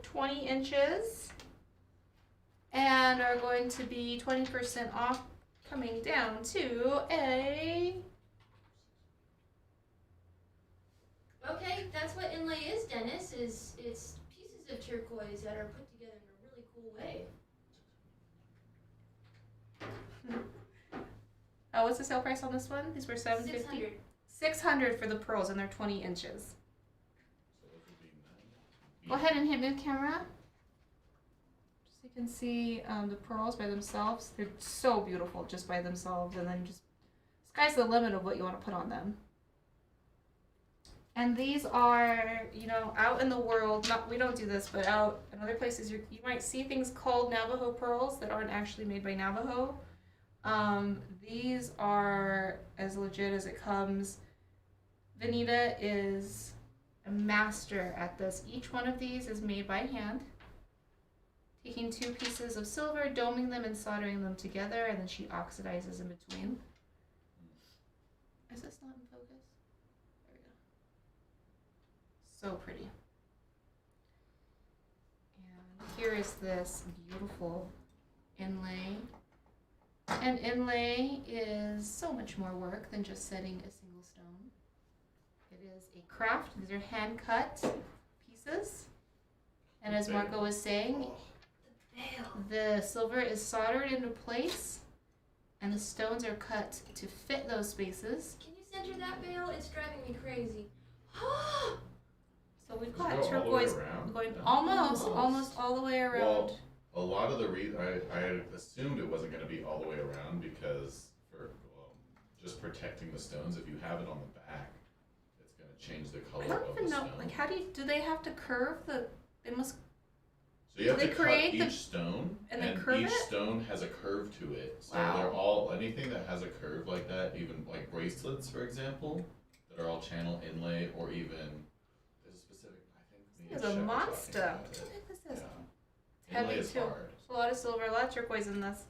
20 inches and are going to be 20% off, coming down to a. Okay, that's what inlay is, Dennis. It's pieces of turquoise that are put together in a really cool way. Oh, what's the sale price on this one? These were $7.50. $600 for the pearls, and they're 20 inches. so those would be 9B. Go ahead and hit move camera. Just so you can see the pearls by themselves. They're so beautiful just by themselves, and then just sky's the limit of what you want to put on them. And these are, you know, out in the world, we don't do this, but out in other places, you might see things called Navajo pearls that aren't actually made by Navajo. These are as legit as it comes. Vanita is a master at this. Each one of these is made by hand. Taking 2 pieces of silver, doming them and soldering them together, and then she oxidizes in between. Is this not in focus? There we go. So pretty. And here is this beautiful inlay. And inlay is so much more work than just setting a single stone. It is a craft. These are hand cut pieces. And as Marco was saying, the silver is soldered into place and the stones are cut to fit those spaces. Can you center that veil? It's driving me crazy. So we've Does it got go all the way turquoise around? going Yeah. almost all the way around. Well, a lot of the I had assumed it wasn't going to be all the way around because for just protecting the stones, if you have it on the back, it's going to change the color I don't of even the know. stone. Like, how do they have to curve the? They must. So you have Do to they cut create each the- stone, and then curve each it? stone has a curve to it. So Wow. they're all anything that has a curve like that, even like bracelets, for example, that are all channel inlay, or even there's a specific. I think me It's and a Shep were talking monster. about What it. the heck is this? Yeah. It's heavy Inlay is too. hard. There's a lot of silver, a lot of turquoise in this.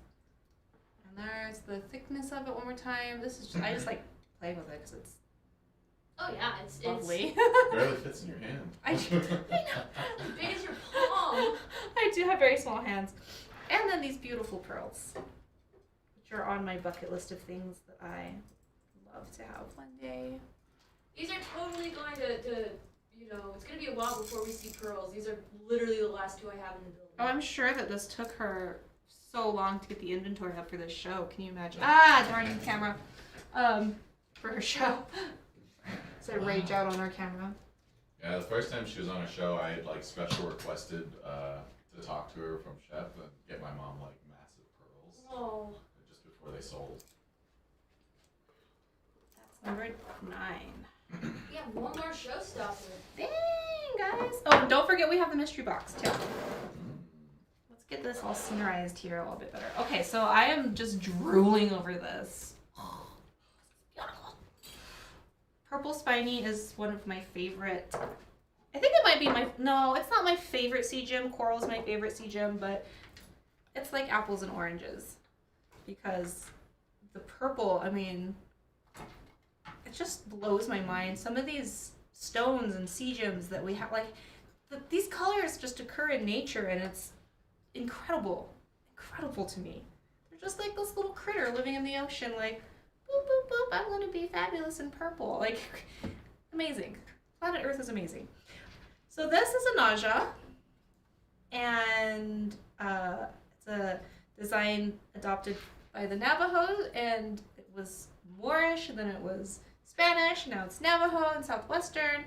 And there's the thickness of it one more time. This is just, I just like playing with it because it's Oh yeah, it's lovely. Barely fits in your hand. I know. as big as your palm. I do have very small hands. And then these beautiful pearls, which are on my bucket list of things that I love to have one day. These are totally going to it's gonna be a while before we see pearls. These are literally the last two I have in the building. Oh, I'm sure that this took her so long to get the inventory up for this show. Can you imagine? Ah, darn you, camera. For her show. So I rage out on our camera. Yeah, the first time she was on a show, I had like special requested to talk to her from Chef and get my mom like massive pearls Oh. just before they sold. That's number 9. We have one more showstopper. Dang, guys. Oh, and don't forget we have the mystery box, too. Let's get this all scenerized here a little bit better. Okay, so I am just drooling over this. Beautiful. Purple Spiny is one of my favorite. I think it might be no, it's not my favorite sea gem. Coral is my favorite sea gem, but it's like apples and oranges. Because the purple, I mean, it just blows my mind. Some of these stones and sea gems that we have, like, these colors just occur in nature, and it's incredible to me. They're just like this little critter living in the ocean, like, boop, boop, boop, I'm gonna be fabulous in purple. Like, amazing. Planet Earth is amazing. So this is a naja, and it's a design adopted by the Navajo, and it was Moorish, and then it was Spanish, now it's Navajo and Southwestern.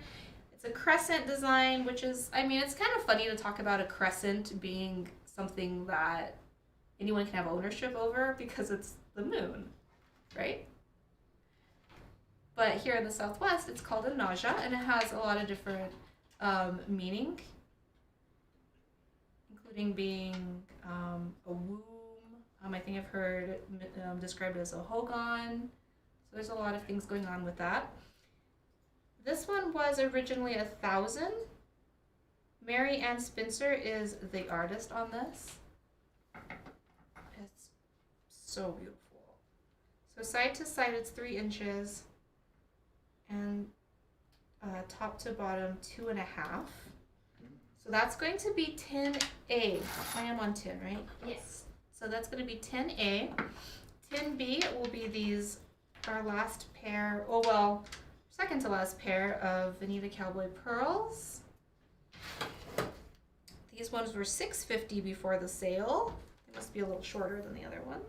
It's a crescent design, which is, I mean, it's kind of funny to talk about a crescent being something that anyone can have ownership over because it's the moon, right? But here in the Southwest, it's called a naja, and it has a lot of different meaning, including being a womb. I think I've heard it described as a hogan. So there's a lot of things going on with that. This one was originally 1,000. Mary Ann Spencer is the artist on this. It's so beautiful. So side to side, it's 3 inches, and top to bottom 2.5. So that's going to be 10A. I am on 10, right? Yes. So that's going to be 10A. 10B will be these, our last pair, oh well, second to last pair of Anita Cowboy Pearls. These ones were $6.50 before the sale. They must be a little shorter than the other ones.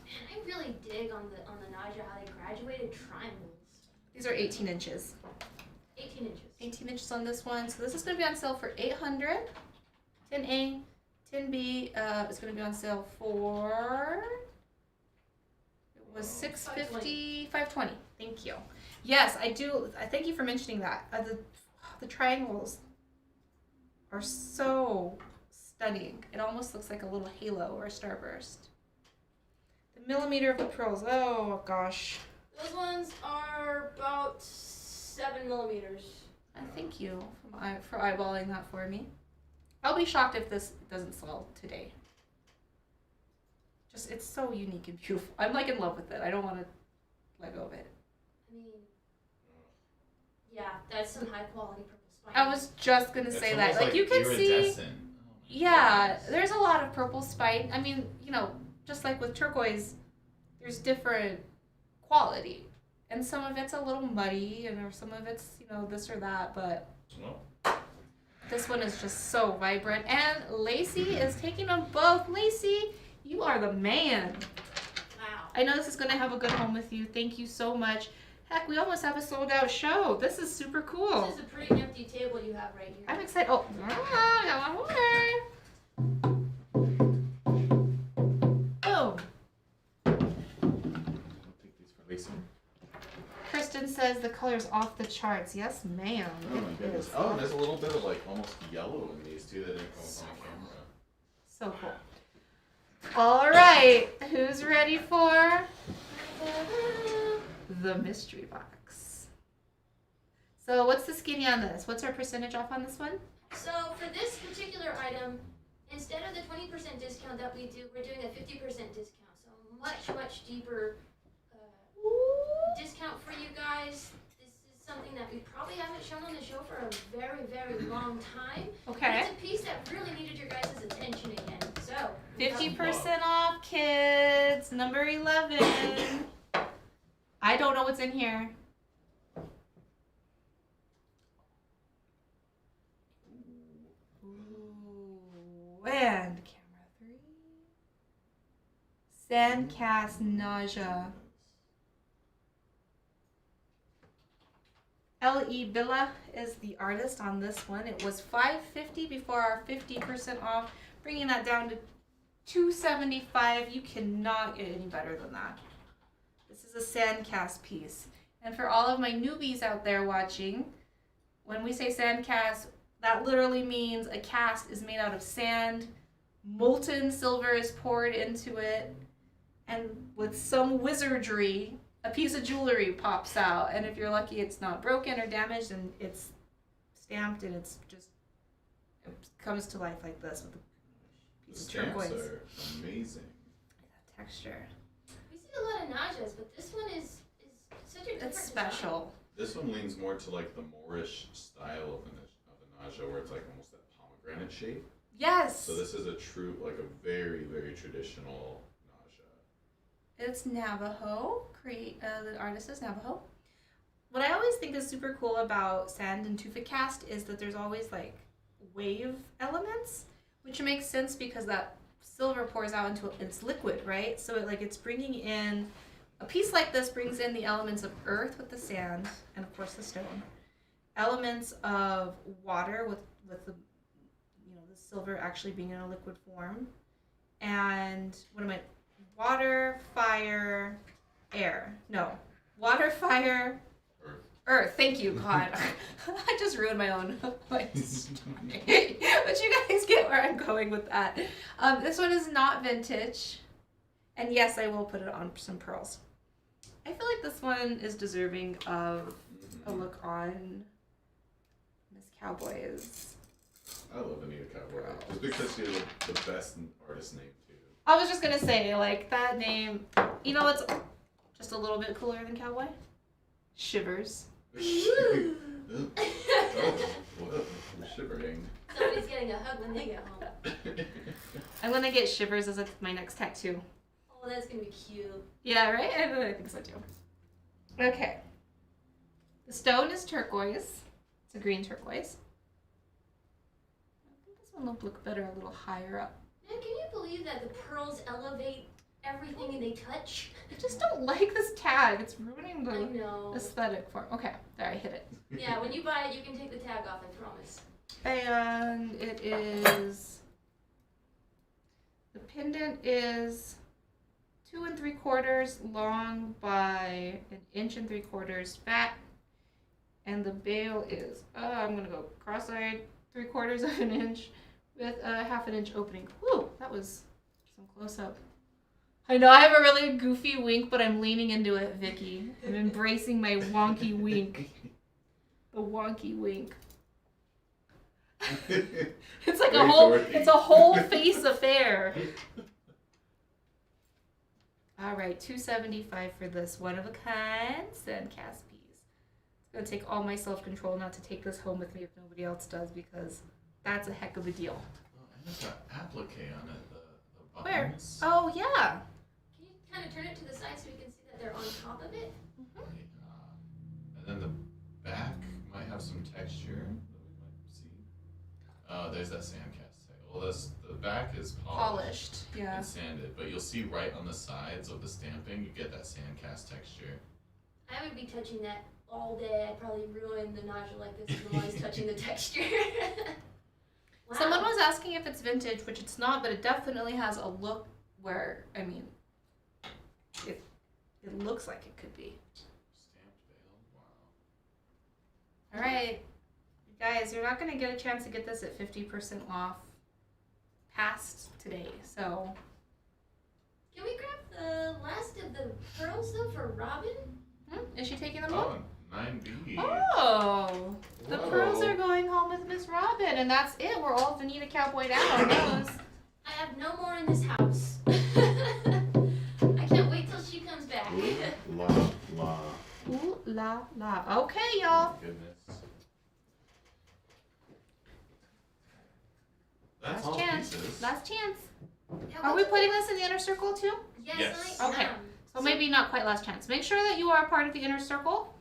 Man, I really dig on the naja how they graduated triangles. These are 18 inches. 18 inches. 18 inches on this one. So this is going to be on sale for $800. 10A, 10B is going to be on sale for, it was $650, $520. Thank you. Yes, I do. I thank you for mentioning that. The triangles are so stunning. It almost looks like a little halo or a starburst. The millimeter of the pearls. Oh gosh. Those ones are about 7 millimeters. Thank you for eyeballing that for me. I'll be shocked if this doesn't sell today. Just, it's so unique and beautiful. I'm like in love with it. I don't want to let go of it. I mean, yeah, that's some high quality purple spine. I was just gonna say that. Like you can see, iridescent. Oh my yeah, goodness. there's a lot of purple spine. I mean, you know, just like with turquoise, there's different quality. And some of it's a little muddy, and or some of it's, you know, this or that, but Well, this one is just so vibrant. And Lacey is taking them both. Lacey, you are the man. Wow. I know this is going to have a good home with you. Thank you so much. Heck, we almost have a sold out show. This is super cool. This is a pretty empty table you have right here. I'm excited. Oh, I got one more. Oh. I'll take these for Lisa. Kristen says the color's off the charts. Yes, ma'am. Oh my goodness. Is. Oh, and there's a little bit of like almost yellow in these too that didn't come up on camera. So cool. All right, who's ready for the mystery box? So what's the skinny on this? What's our percentage off on this one? So for this particular item, instead of the 20% discount that we do, we're doing a 50% discount. So much deeper discount for you guys. This is something that we probably haven't shown on the show for a very long time. Okay. It's a piece that really needed your guys' attention again. So 50% off, kids. Number 11. I don't know what's in here. Ooh. And camera 3. Sandcast Nausea. L.E. Billa is the artist on this one. It was $5.50 before our 50% off, bringing that down to $2.75. You cannot get any better than that. This is a sandcast piece. And for all of my newbies out there watching, when we say sandcast, that literally means a cast is made out of sand, molten silver is poured into it, and with some wizardry, a piece of jewelry pops out, and if you're lucky it's not broken or damaged, and it's stamped, and it's just, it comes to life like this with a piece of turquoise. Are amazing. That texture. we see a lot of najas, but this one is such a different It's special. This one leans more to like the Moorish style of a naja, where it's like almost that pomegranate shape. Yes. So this is a true, like a very traditional naja. It's Navajo. The artist is Navajo. What I always think is super cool about sand and tufa cast is that there's always like wave elements, which makes sense because that silver pours out into its liquid, right? So it's bringing in, a piece like this brings in the elements of earth with the sand and of course the stone, elements of water with the the silver actually being in a liquid form, and water, fire, air. No. Water, fire, earth. Thank you, God. I just ruined my own story. But you guys get where I'm going with that. This one is not vintage. And yes, I will put it on some pearls. I feel like this one is deserving of a look on Miss Cowboy's. I love Anita Cowboy. Just because she has the best artist name too. I was just gonna say, that name, what's just a little bit cooler than Cowboy? Shivers. Woo! Whoa, I'm shivering. Somebody's getting a hug when they get home. I'm gonna get Shivers as my next tattoo. Oh, that's gonna be cute. Yeah, right? I think so too. Okay. The stone is turquoise. It's a green turquoise. I think this one will look better a little higher up. Man, can you believe that the pearls elevate everything they touch? I just don't like this tag. It's ruining I the know. aesthetic for. Okay, there, I hit it. Yeah, when you buy it, you can take the tag off, I promise. And it is. The pendant is 2 3/4 long by 1 3/4 fat, and the bail is I'm gonna go cross-eyed 3/4 of an inch with a 1/2 inch opening. Woo, that was some close-up. I know I have a really goofy wink, but I'm leaning into it, Vicky. I'm embracing my wonky wink. The wonky wink. It's like it's a whole face affair. All right, $2.75 for this one of a kind sandcast piece. It's gonna take all my self-control not to take this home with me if nobody else does, because that's a heck of a deal. Oh, and there's an applique on it, the Where? buttons. Oh yeah. Can you kind of turn it to the side so we can see that they're on top of it? And then the back might have some texture that we might see. There's that sandcast tail. Well, the back is polished Yeah. and sanded, but you'll see right on the sides of the stamping, you get that sandcast texture. I would be touching that all day. I'd probably ruin the nausea like this if I was touching the texture. Wow. Someone was asking if it's vintage, which it's not, but it definitely has a look where, I mean, it looks like it could be. Stamped veil. Wow. All right, guys, you're not going to get a chance to get this at 50% off past today, so. Can we grab the last of the pearls though for Robin? Is she taking them home? 9B. Oh, the Whoa. pearls are going home with Miss Robin, and that's it. We're all Anita Cowboy out. Knows. I have no more in this house. I can't wait till she comes back. Ooh la la. Ooh la la. Okay, y'all. Goodness. That's Last all chance. pieces. Last chance. Yeah, Are we putting this in the inner circle too? Yes, Yes. I Okay. am. So maybe not quite last chance. Make sure that you are part of the inner circle,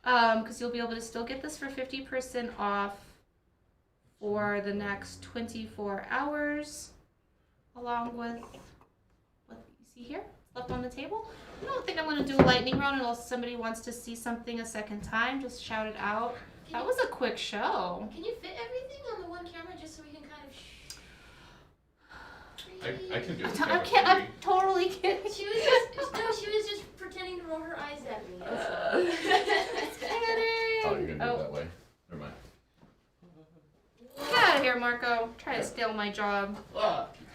because you'll be able to still get this for 50% off for the next 24 hours, along with what you see here left on the table. I don't think I'm going to do a lightning round unless somebody wants to see something a second time. Just shout it out. That was a quick show. Can you fit everything on the one camera just so we can kind of I can do it. I'm totally kidding. She was just pretending to roll her eyes at me. It's kidding. Oh, you're gonna do it that way. Never mind. Get out of here, Marco. Try to steal my job.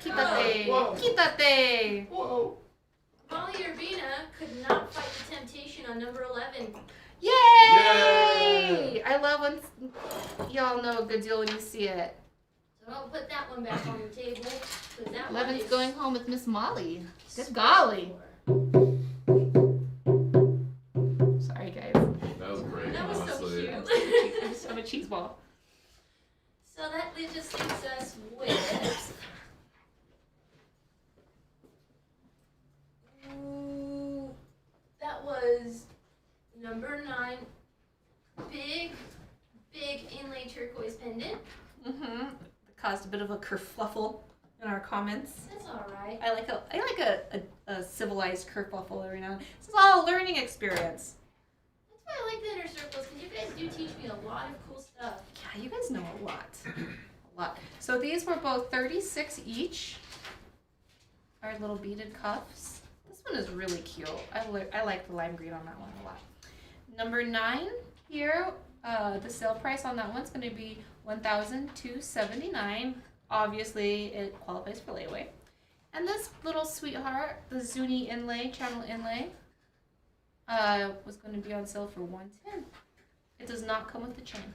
Keep that thing. Whoa. Keep that thing. Whoa. Molly Urbina could not fight the temptation on number 11. Yay! Yay! I love when y'all know a good deal when you see it. So I'll put that one back on the table. 'Cause that one 11's is going home with Miss Molly. Good golly. Sorry, guys. That was great. That was so honestly. cute. I'm a cheese ball. So that just leaves us with. Ooh, that was number 9. Big inlay turquoise pendant. Mm-hmm. It caused a bit of a kerfluffle in our comments. That's alright. I like a civilized kerfluffle every now and then. This is all a learning experience. That's why I like the inner circles, because you guys do teach me a lot of cool stuff. Yeah, you guys know a lot. A lot. So these were both 36 each. Our little beaded cuffs. This one is really cute. I like the lime green on that one a lot. Number 9 here, the sale price on that one's going to be $1,279. Obviously, it qualifies for layaway. And this little sweetheart, the Zuni inlay, channel inlay, was going to be on sale for $110. It does not come with the chain,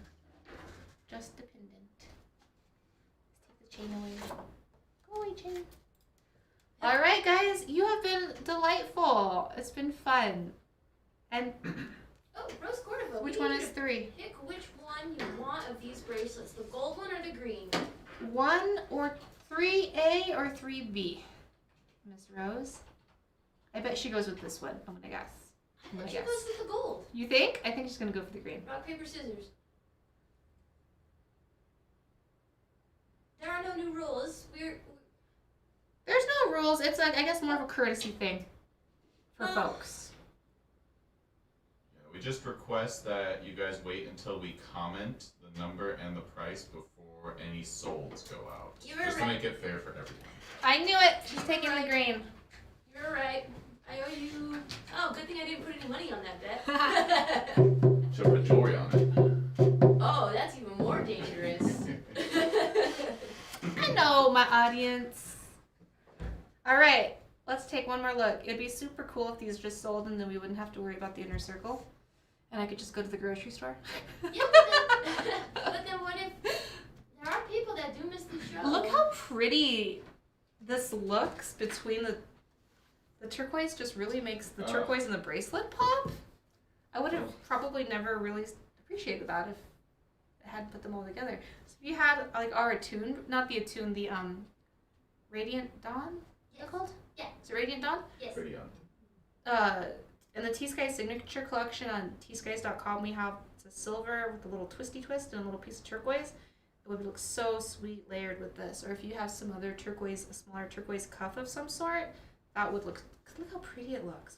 just the pendant. Let's take the chain away. Go away, chain. All right, guys, you have been delightful. It's been fun. And Oh, Rose Cordova. which we one need is to 3? Pick which one you want of these bracelets, the gold one or the green. 1 or 3A or 3B? Miss Rose? I bet she goes with this one. I'm gonna guess. I think she goes with the gold. You think? I think she's gonna go for the green. Rock, paper, scissors. There are no new rules. There's no rules. It's like, I guess, more of a courtesy thing for folks. Yeah, we just request that you guys wait until we comment the number and the price before any solds go out. You're just to right. make it fair for everyone. I knew it. She's taking the green. You're right. I owe you. Oh, good thing I didn't put any money on that bet. Should put jewelry on it. Oh, that's even more dangerous. I know my audience. All right, let's take one more look. It'd be super cool if these just sold and then we wouldn't have to worry about the inner circle. And I could just go to the grocery store. Yeah, but then what if there are people that do miss the show? Look how pretty this looks between the turquoise. Just really makes the turquoise and the bracelet pop. I would have probably never really appreciated that if I hadn't put them all together. So if you had like our attune, not the attune, the Radiant Dawn. Yes. Called? Yeah. Is it Radiant Dawn? Yes. Pretty on. In the T.Skies signature collection on tskies.com, we have a silver with a little twisty twist and a little piece of turquoise. It would look so sweet layered with this. Or if you have some other turquoise, a smaller turquoise cuff of some sort, that would look how pretty it looks.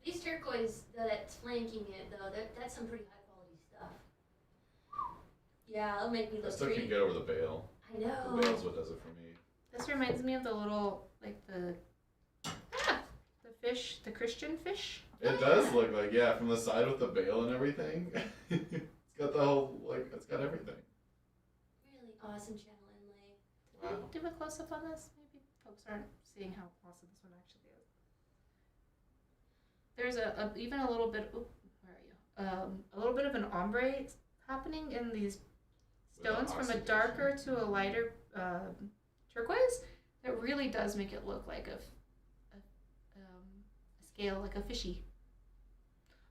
These turquoise that's flanking it though, that's some pretty high quality stuff. Yeah, it'll make me I look still pretty. can't get over the bail. I know. The bail's what does it for me. This reminds me of the little, like the fish, the Christian fish. It does look like, yeah, from the side with the bail and everything. It's got the whole, like, it's got everything. Really awesome channel inlay. Wow. Do a close up on this. Maybe folks aren't seeing how awesome this one actually is. There's even a little bit. Where are you? A little bit of an ombre happening in these stones from a darker to a lighter turquoise. That really does make it look like a scale, like a fishy.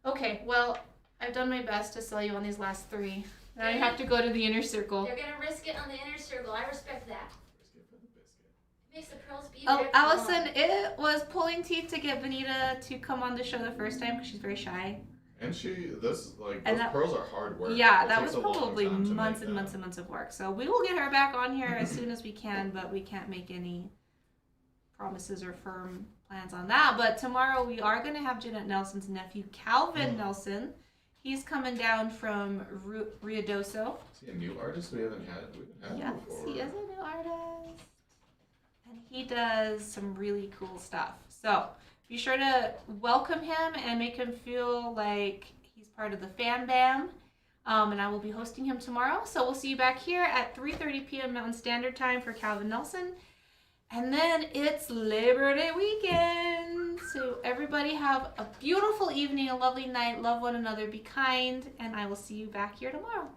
Okay, well, I've done my best to sell you on these last three. Now I have to go to the inner circle. They're gonna risk it on the inner circle. I respect that. Biscuit for the biscuit. It makes the pearls be Oh, very Allison, long. it was pulling teeth to get Anita to come on the show the first time because she's very shy. And those And that- pearls are hard work. Yeah, It that takes was a long probably time to months make and months them. and months of work. So we will get her back on here as soon as we can, but we can't make any promises or firm plans on that. But tomorrow we are going to have Jeanette Nelson's nephew, Calvin Nelson. He's coming down from Ruidoso. Is he a new artist we haven't had Yes, before? he is a new artist. And he does some really cool stuff. So be sure to welcome him and make him feel like he's part of the fan bam. And I will be hosting him tomorrow. So we'll see you back here at 3:30 p.m. Mountain Standard Time for Calvin Nelson. And then it's Labor Day weekend. So everybody have a beautiful evening, a lovely night. Love one another, be kind. And I will see you back here tomorrow.